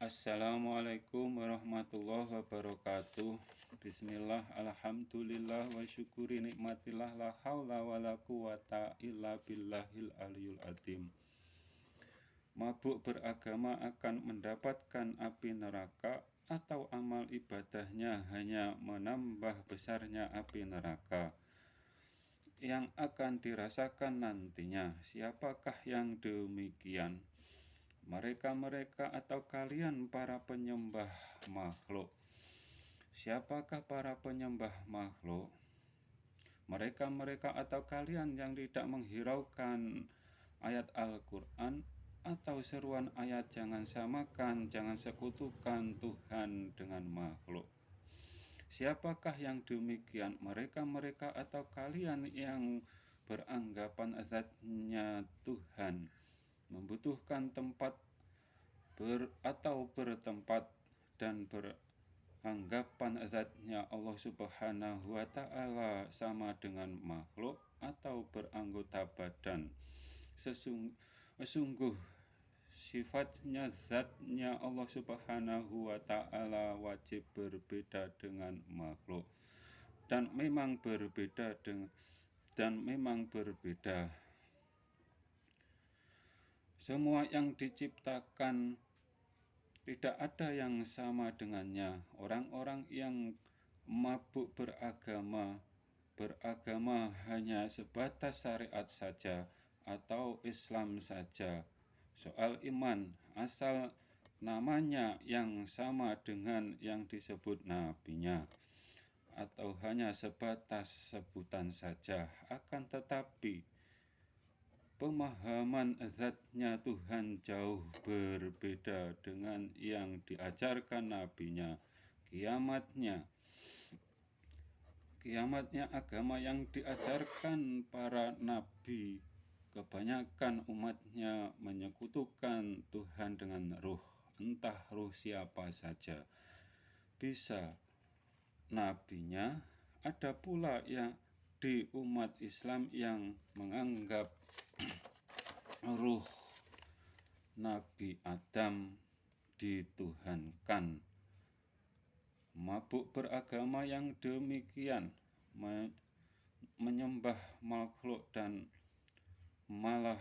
Assalamualaikum warahmatullahi wabarakatuh. Bismillah, alhamdulillah, wa syukuri nikmatillah, la haula wa la quwata illa billahil aliyul azim. Mabuk beragama akan mendapatkan api neraka atau amal ibadahnya hanya menambah besarnya api neraka yang akan dirasakan nantinya. Siapakah yang demikian? Mereka atau kalian para penyembah makhluk. Siapakah para penyembah makhluk? Mereka atau kalian yang tidak menghiraukan ayat Al-Quran atau seruan ayat jangan samakan, jangan sekutukan Tuhan dengan makhluk. Siapakah yang demikian? Mereka atau kalian yang beranggapan zatnya Tuhan membutuhkan tempat atau bertempat dan beranggapan zatnya Allah Subhanahu wa ta'ala sama dengan makhluk atau beranggota badan. Sesungguh sifatnya zatnya Allah Subhanahu wa ta'ala wajib berbeda dengan makhluk dan memang berbeda. Semua yang diciptakan tidak ada yang sama dengannya. Orang-orang yang mabuk beragama hanya sebatas syariat saja atau Islam saja. Soal iman, asal namanya yang sama dengan yang disebut nabinya atau hanya sebatas sebutan saja. Akan tetapi pemahaman zatnya Tuhan jauh berbeda dengan yang diajarkan nabinya. Kiamatnya agama yang diajarkan para nabi, kebanyakan umatnya menyekutukan Tuhan dengan ruh, entah ruh siapa saja. Bisa nabinya, ada pula yang di umat Islam yang menganggap ruh Nabi Adam dituhankan. Mabuk beragama yang demikian menyembah makhluk dan malah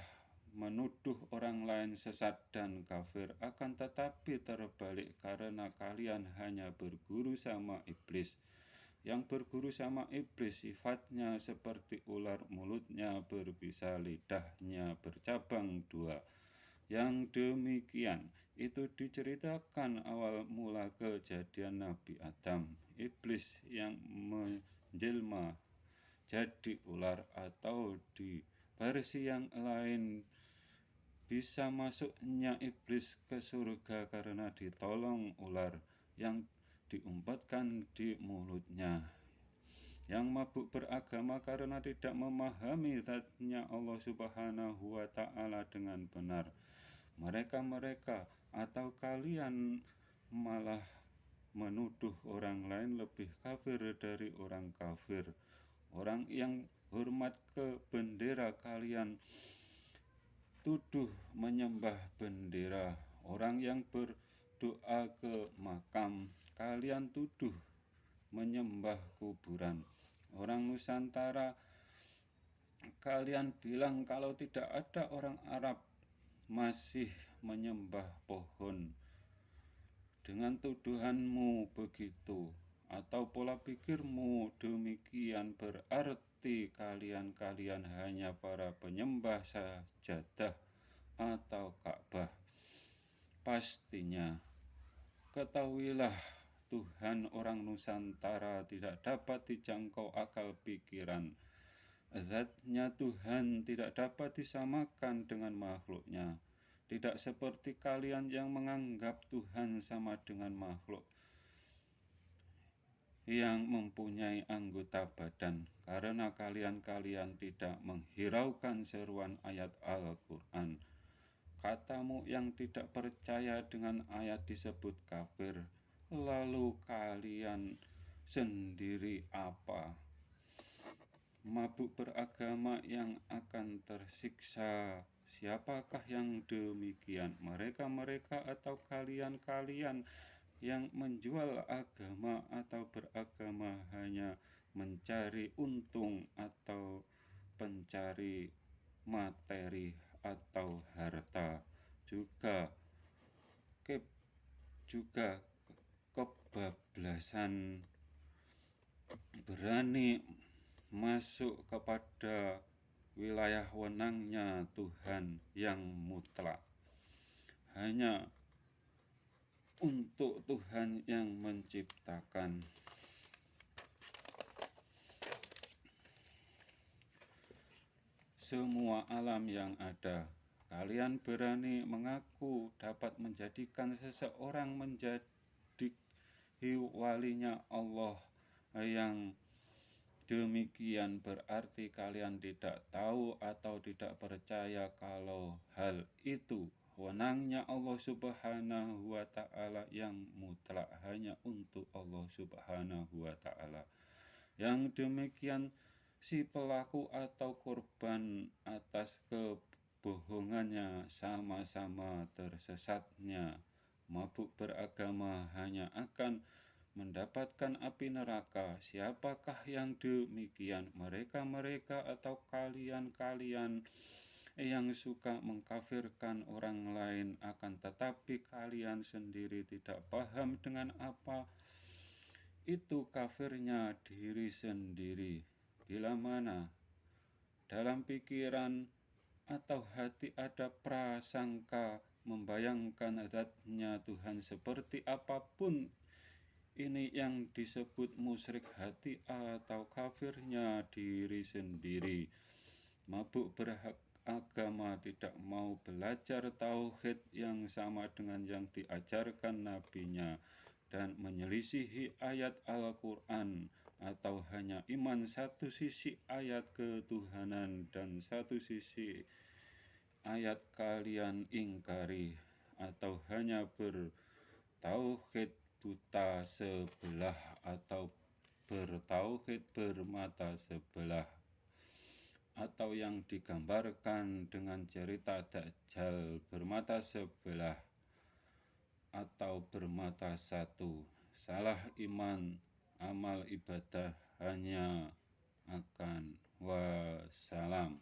menuduh orang lain sesat dan kafir. Akan tetapi terbalik, karena kalian hanya berguru sama iblis. Yang berguru sama iblis sifatnya seperti ular, mulutnya berbisa, lidahnya bercabang dua. Yang demikian itu diceritakan awal mula kejadian Nabi Adam. Iblis yang menjelma jadi ular, atau di versi yang lain bisa masuknya iblis ke surga karena ditolong ular yang diumpatkan di mulutnya. Yang mabuk beragama karena tidak memahami zatnya Allah Subhanahu wa ta'ala dengan benar. Mereka atau kalian malah menuduh orang lain lebih kafir dari orang kafir. Orang yang hormat ke bendera kalian tuduh menyembah bendera. Orang yang berdoa ke makam kalian tuduh menyembah kuburan. Orang Nusantara kalian bilang kalau tidak ada orang Arab masih menyembah pohon. Dengan tuduhanmu begitu atau pola pikirmu demikian, berarti kalian hanya para penyembah sajadah atau Ka'bah. Pastinya ketahuilah, Tuhan orang Nusantara tidak dapat dijangkau akal pikiran. Zatnya Tuhan tidak dapat disamakan dengan makhluknya. Tidak seperti kalian yang menganggap Tuhan sama dengan makhluk yang mempunyai anggota badan, karena kalian tidak menghiraukan seruan ayat Al-Quran. Katamu yang tidak percaya dengan ayat disebut kafir. Lalu kalian sendiri apa? Mabuk beragama yang akan tersiksa Siapakah yang demikian? Mereka-mereka atau kalian-kalian yang menjual agama atau beragama hanya mencari untung atau pencari materi atau harta, juga juga kebablasan, berani masuk kepada wilayah wewenangnya Tuhan yang mutlak, hanya untuk Tuhan yang menciptakan. Semua alam yang ada, kalian berani mengaku dapat menjadikan seseorang menjadi walinya Allah. Yang demikian berarti kalian tidak tahu atau tidak percaya kalau hal itu wewenangnya Allah Subhanahu wa ta'ala yang mutlak, hanya untuk Allah Subhanahu wa ta'ala. Yang demikian si pelaku atau korban atas kebohongannya sama-sama tersesatnya. Mabuk beragama hanya akan mendapatkan api neraka. Siapakah yang demikian? Mereka-mereka atau kalian-kalian yang suka mengkafirkan orang lain, akan tetapi kalian sendiri tidak paham dengan apa itu kafirnya diri sendiri. Bila mana dalam pikiran atau hati ada prasangka membayangkan zatnya Tuhan seperti apapun, ini yang disebut musyrik hati atau kafirnya diri sendiri. Mabuk beragama tidak mau belajar tauhid yang sama dengan yang diajarkan nabinya, dan menyelisihi ayat Al-Quran, atau hanya iman satu sisi ayat ketuhanan dan satu sisi ayat kalian ingkari, atau hanya bertauhid buta sebelah atau bertauhid bermata sebelah, atau yang digambarkan dengan cerita Dajjal bermata sebelah atau bermata satu. Salah iman, amal ibadah hanya akan wassalam.